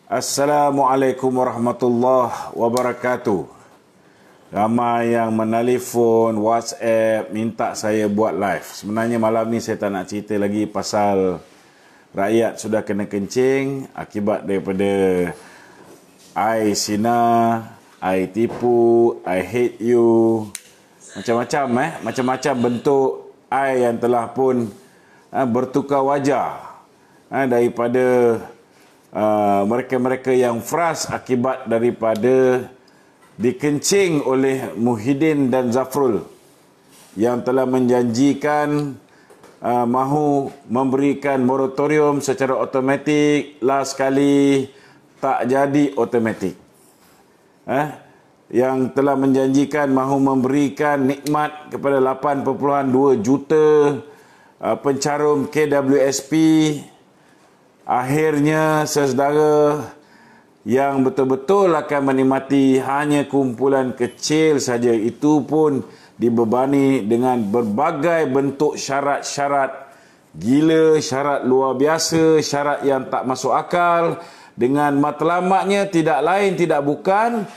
Assalamualaikum warahmatullahi wabarakatuh. Ramai yang menelefon, WhatsApp, minta saya buat live. Sebenarnya malam ni saya tak nak cerita lagi pasal rakyat sudah kena kencing akibat daripada I sina, I tipu, I hate you. Macam-macam bentuk I yang telah pun bertukar wajah daripada mereka-mereka yang frust akibat daripada dikencing oleh Muhyiddin dan Zafrul yang telah menjanjikan mahu memberikan moratorium secara automatik. Last kali tak jadi automatik. Yang telah menjanjikan mahu memberikan nikmat kepada 8.2 juta pencarum KWSP. Akhirnya saudara yang betul-betul akan menikmati hanya kumpulan kecil saja, itu pun dibebani dengan berbagai bentuk syarat-syarat gila, syarat luar biasa, syarat yang tak masuk akal. Dengan matlamatnya tidak lain tidak bukan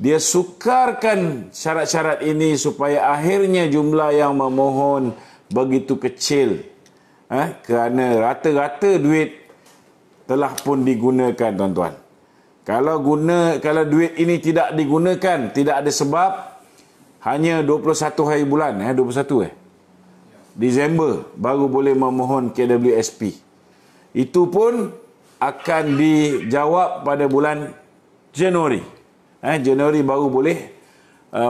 dia sukarkan syarat-syarat ini supaya akhirnya jumlah yang memohon begitu kecil. Kerana rata-rata duit telah pun digunakan, tuan-tuan. Kalau duit ini tidak digunakan, tidak ada sebab, hanya 21 hari bulan, 21 Disember baru boleh memohon KWSP. Itu pun akan dijawab pada bulan Januari. Januari baru boleh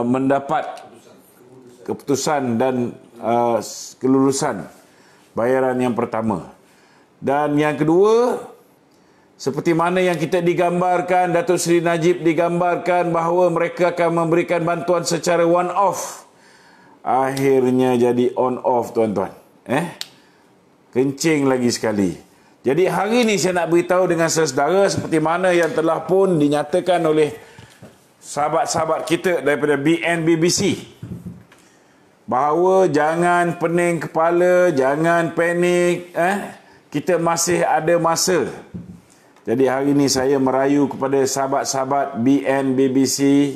mendapat keputusan dan kelulusan bayaran yang pertama. Dan yang kedua, seperti mana yang kita digambarkan, Datuk Seri Najib digambarkan bahawa mereka akan memberikan bantuan secara one off. Akhirnya jadi on off, tuan-tuan. Kencing lagi sekali. Jadi hari ini saya nak beritahu dengan saudara seperti mana yang telah pun dinyatakan oleh sahabat-sahabat kita daripada BNBBC. Bahawa jangan pening kepala, jangan panik. Kita masih ada masa. Jadi hari ini saya merayu kepada sahabat-sahabat BNBBC,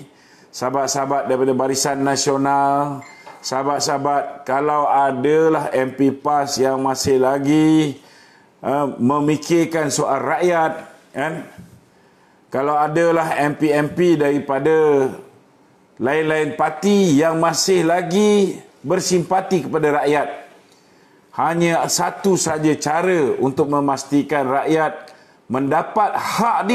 sahabat-sahabat daripada Barisan Nasional, sahabat-sahabat kalau adalah MP PAS yang masih lagi memikirkan soal rakyat, kalau adalah MP-MP daripada lain-lain parti yang masih lagi bersimpati kepada rakyat, hanya satu saja cara untuk memastikan rakyat mendapat hak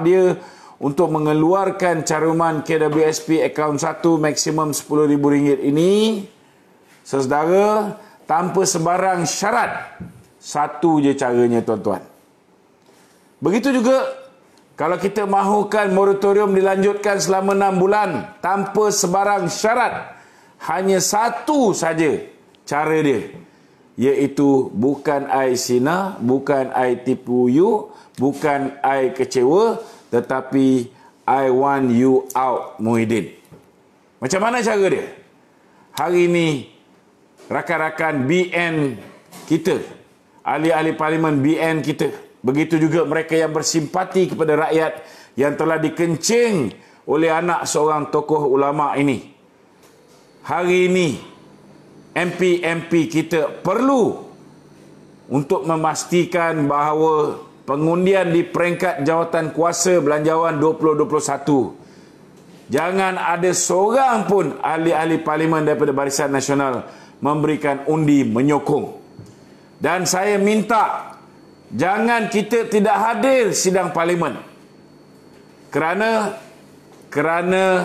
dia, untuk mengeluarkan caruman KWSP akaun 1 maksimum RM10,000 ini, saudara, tanpa sebarang syarat. Satu je caranya, tuan-tuan. Begitu juga kalau kita mahukan moratorium dilanjutkan selama 6 bulan tanpa sebarang syarat, hanya satu saja cara dia, iaitu bukan I sina, bukan I tipu you, bukan I kecewa, tetapi I want you out, Muhyiddin. Macam mana cara dia? Hari ini rakan-rakan BN kita, ahli-ahli parlimen BN kita, begitu juga mereka yang bersimpati kepada rakyat yang telah dikencing oleh anak seorang tokoh ulama ini. Hari ini MP-MP kita perlu untuk memastikan bahawa pengundian di peringkat jawatan kuasa belanjawan 2021, jangan ada seorang pun ahli-ahli parlimen daripada Barisan Nasional memberikan undi menyokong. Dan saya minta jangan kita tidak hadir sidang parlimen kerana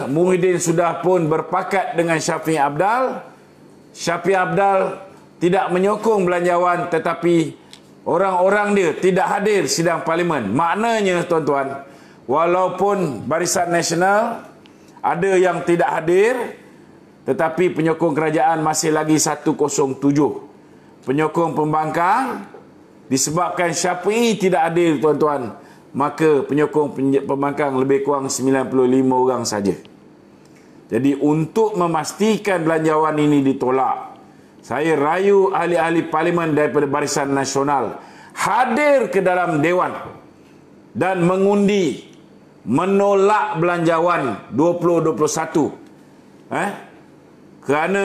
Muhyiddin sudah pun berpakat dengan Syafiq Abdal. Syafiq Abdal tidak menyokong belanjawan, tetapi orang-orang dia tidak hadir sidang parlimen. Maknanya, tuan-tuan, walaupun Barisan Nasional ada yang tidak hadir, tetapi penyokong kerajaan masih lagi 107. Penyokong pembangkang, disebabkan Syafi'i tidak hadir, tuan-tuan, maka penyokong pembangkang lebih kurang 95 orang saja. Jadi untuk memastikan belanjawan ini ditolak, saya rayu ahli-ahli parlimen daripada Barisan Nasional hadir ke dalam Dewan dan mengundi menolak belanjawan 2021. Kerana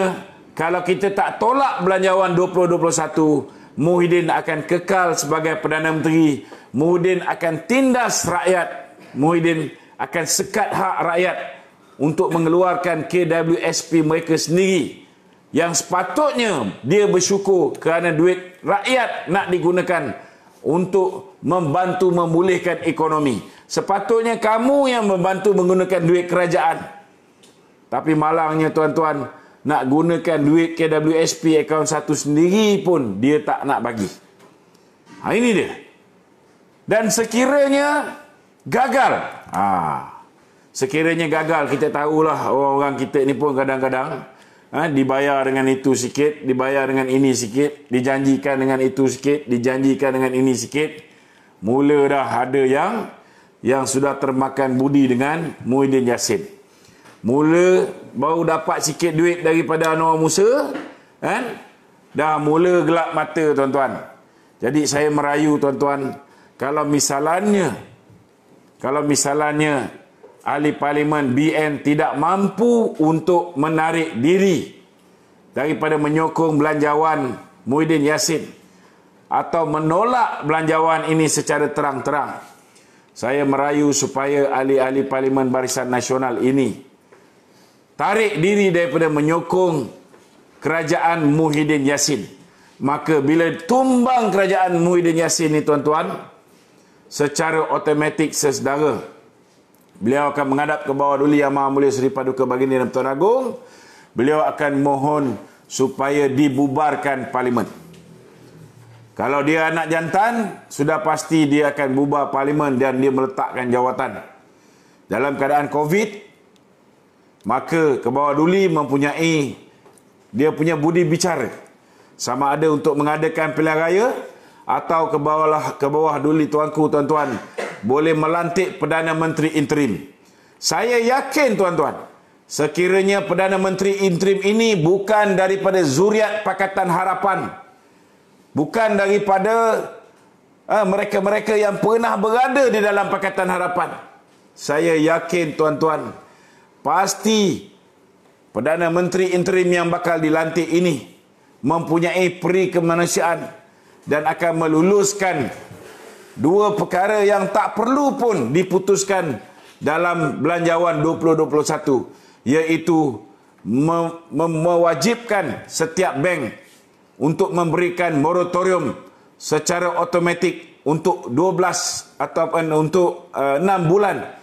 kalau kita tak tolak belanjawan 2021, Muhyiddin akan kekal sebagai Perdana Menteri. Muhyiddin akan tindas rakyat. Muhyiddin akan sekat hak rakyat untuk mengeluarkan KWSP mereka sendiri, yang sepatutnya dia bersyukur kerana duit rakyat nak digunakan untuk membantu memulihkan ekonomi. Sepatutnya kamu yang membantu menggunakan duit kerajaan. Tapi malangnya tuan-tuan, nak gunakan duit KWSP akaun satu sendiri pun dia tak nak bagi. Ini dia. Dan sekiranya gagal, sekiranya gagal, kita tahulah orang kita ni pun kadang-kadang dibayar dengan itu sikit, dibayar dengan ini sikit, dijanjikan dengan itu sikit, dijanjikan dengan ini sikit. Mula dah ada yang sudah termakan budi dengan Muhyiddin Yassin. Mula baru dapat sikit duit daripada Anwar Musa, dah mula gelap mata tuan-tuan. Jadi saya merayu tuan-tuan, kalau misalnya ahli parlimen BN tidak mampu untuk menarik diri daripada menyokong belanjawan Muhyiddin Yassin atau menolak belanjawan ini secara terang-terang, saya merayu supaya ahli-ahli parlimen Barisan Nasional ini tarik diri daripada menyokong kerajaan Muhyiddin Yassin. Maka bila tumbang kerajaan Muhyiddin Yassin ni tuan-tuan, secara automatik sesedara beliau akan menghadap ke bawah Duli Yang Maha Mulia Seri Paduka Baginda dan Tuan Agong. Beliau akan mohon supaya dibubarkan parlimen. Kalau dia anak jantan, sudah pasti dia akan bubar parlimen dan dia meletakkan jawatan. Dalam keadaan COVID, maka ke bawah Duli mempunyai dia punya budi bicara, sama ada untuk mengadakan pilihan raya atau ke bawah Duli tuanku tuan-tuan boleh melantik Perdana Menteri interim. Saya yakin tuan-tuan, sekiranya Perdana Menteri interim ini bukan daripada zuriat Pakatan Harapan, bukan daripada mereka-mereka yang pernah berada di dalam Pakatan Harapan, saya yakin tuan-tuan, pasti Perdana Menteri interim yang bakal dilantik ini mempunyai peri kemanusiaan dan akan meluluskan dua perkara yang tak perlu pun diputuskan dalam belanjawan 2021, iaitu mewajibkan setiap bank untuk memberikan moratorium secara automatik untuk 12 ataupun untuk 6 bulan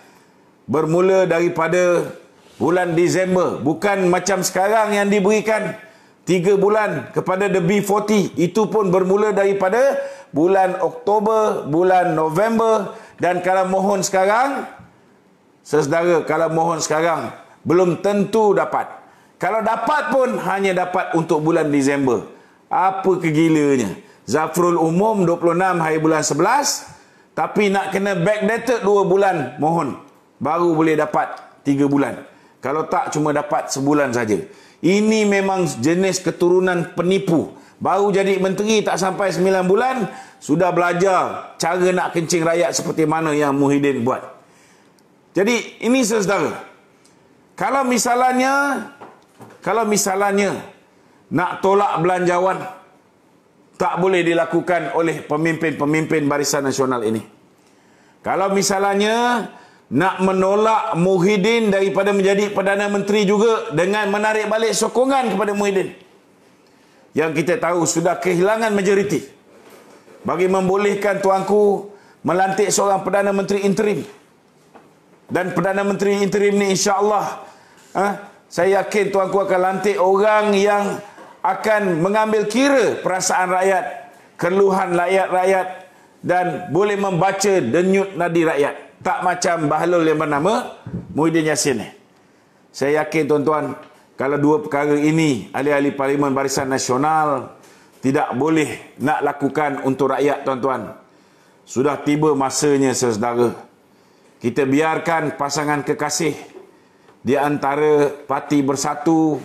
bermula daripada bulan Disember, bukan macam sekarang yang diberikan 3 bulan kepada the B40. Itu pun bermula daripada bulan Oktober, bulan November. Dan kalau mohon sekarang, saudara, kalau mohon sekarang belum tentu dapat. Kalau dapat pun hanya dapat untuk bulan Disember. Apa kegilanya? Zafrul umum 26 hari bulan 11, tapi nak kena backdated 2 bulan mohon, baru boleh dapat 3 bulan. Kalau tak, cuma dapat sebulan saja. Ini memang jenis keturunan penipu. Baru jadi menteri tak sampai 9 bulan, sudah belajar cara nak kencing rakyat seperti mana yang Muhyiddin buat. Jadi ini saudara, kalau misalnya nak tolak belanjawan, tak boleh dilakukan oleh pemimpin-pemimpin Barisan Nasional ini. Kalau misalnya nak menolak Muhyiddin daripada menjadi Perdana Menteri juga dengan menarik balik sokongan kepada Muhyiddin, yang kita tahu sudah kehilangan majoriti, bagi membolehkan tuanku melantik seorang Perdana Menteri interim. Dan Perdana Menteri interim ni insya-Allah, saya yakin tuanku akan lantik orang yang akan mengambil kira perasaan rakyat, keluhan rakyat, dan boleh membaca denyut nadi rakyat. Tak macam Bahlul yang bernama Muhyiddin Yassin ni. Saya yakin tuan-tuan, kalau dua perkara ini ahli-ahli Parlimen Barisan Nasional tidak boleh nak lakukan untuk rakyat tuan-tuan. Sudah tiba masanya saudara, kita biarkan pasangan kekasih di antara Parti Bersatu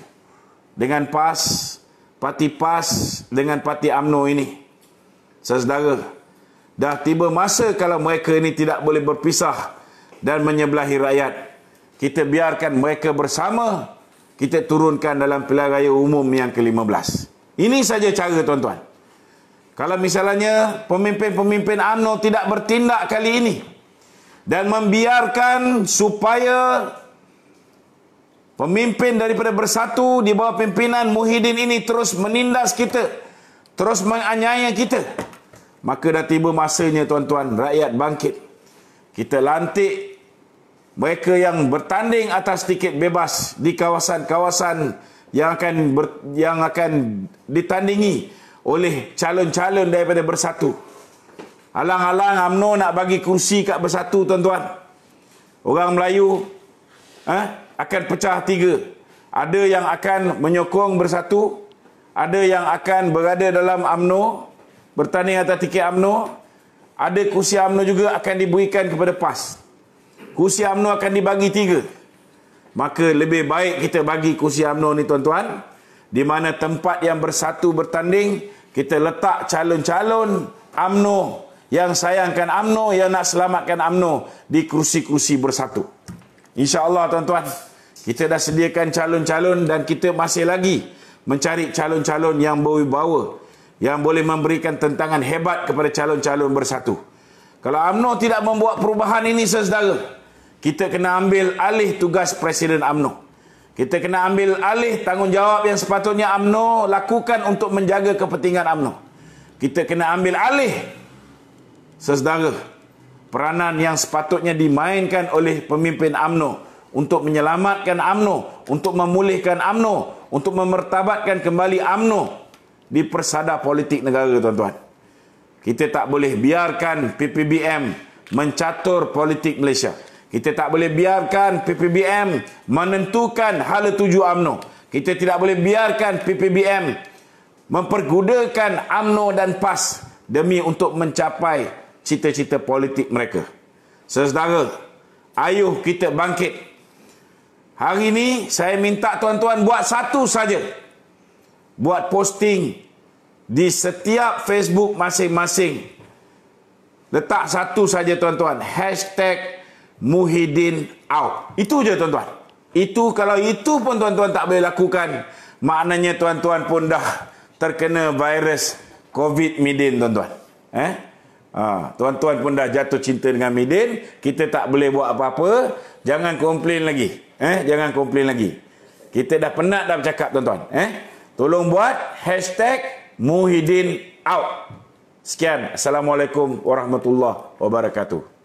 dengan PAS, Parti PAS dengan Parti UMNO ini, saudara, Dah tiba masa kalau mereka ini tidak boleh berpisah dan menyebelahi rakyat. Kita biarkan mereka bersama, kita turunkan dalam pilihan raya umum yang ke-15. Ini saja cara, tuan-tuan. Kalau misalnya pemimpin-pemimpin UMNO tidak bertindak kali ini dan membiarkan supaya pemimpin daripada Bersatu di bawah pimpinan Muhyiddin ini terus menindas kita, terus menganiaya kita, maka dah tiba masanya, tuan-tuan, rakyat bangkit. Kita lantik mereka yang bertanding atas tiket bebas di kawasan-kawasan yang akan ditandingi oleh calon-calon daripada Bersatu. Alang-alang UMNO nak bagi kursi kat Bersatu, tuan-tuan. Orang Melayu akan pecah tiga. Ada yang akan menyokong Bersatu, ada yang akan berada dalam UMNO, bertanding atas tiket UMNO, ada kursi UMNO juga akan diberikan kepada PAS. Kursi UMNO akan dibagi tiga. Maka lebih baik kita bagi kursi UMNO ni, tuan-tuan, di mana tempat yang Bersatu bertanding, kita letak calon-calon UMNO yang sayangkan UMNO, yang nak selamatkan UMNO di kursi-kursi Bersatu. InsyaAllah, tuan-tuan, kita dah sediakan calon-calon dan kita masih lagi mencari calon-calon yang berwibawa, yang boleh memberikan tentangan hebat kepada calon-calon Bersatu. Kalau UMNO tidak membuat perubahan ini, saudara, kita kena ambil alih tugas Presiden UMNO. Kita kena ambil alih tanggungjawab yang sepatutnya UMNO lakukan untuk menjaga kepentingan UMNO. Kita kena ambil alih, saudara, peranan yang sepatutnya dimainkan oleh pemimpin UMNO untuk menyelamatkan UMNO, untuk memulihkan UMNO, untuk memertabatkan kembali UMNO di persada politik negara, tuan-tuan. Kita tak boleh biarkan PPBM mencatur politik Malaysia. Kita tak boleh biarkan PPBM menentukan hala tuju UMNO. Kita tidak boleh biarkan PPBM mempergunakan UMNO dan PAS demi untuk mencapai cita-cita politik mereka. Saudara, ayuh kita bangkit. Hari ini saya minta tuan-tuan buat satu saja. Buat posting di setiap Facebook masing-masing. Letak satu saja, tuan-tuan. #Muhyiddin out. Itu je, tuan-tuan. Itu, kalau itu pun tuan-tuan tak boleh lakukan, maknanya tuan-tuan pun dah terkena virus COVID-19, tuan-tuan. Tuan-tuan pun dah jatuh cinta dengan Midin. Kita tak boleh buat apa-apa. Jangan komplain lagi. Jangan komplain lagi. Kita dah penat dah bercakap, tuan-tuan. Tolong buat #Muhyiddin out. Sekian. Assalamualaikum warahmatullahi wabarakatuh.